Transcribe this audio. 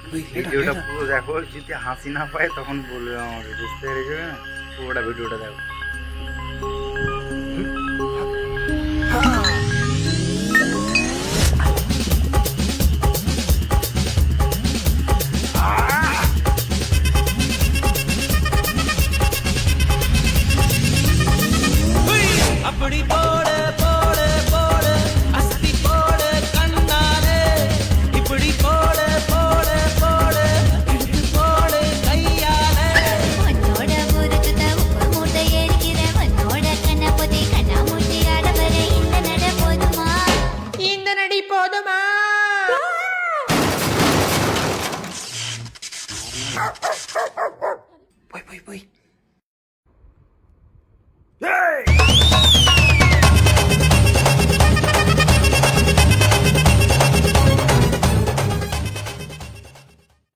ভিডিওটা পুরো দেখো, যদি হাসি না পায় তখন বলবে আমাকে, বুঝতে পেরেছো না? পুরোটা ভিডিওটা দেখো। அப்படி போடு போடு போடு அஸ்தி போடு கண்ணாலே இப்படி போடு போடு போடு இழுத்து போடு கையாலே உன்னோட ஊருக்கு உப்பு மூட்டை ஏறிக்கிற உன்னோட கண்ணபதி கண்ணாமூச்சி ஆடவர இந்த நட போதுமா இந்த நடி போதுமா? போய் போய் போய்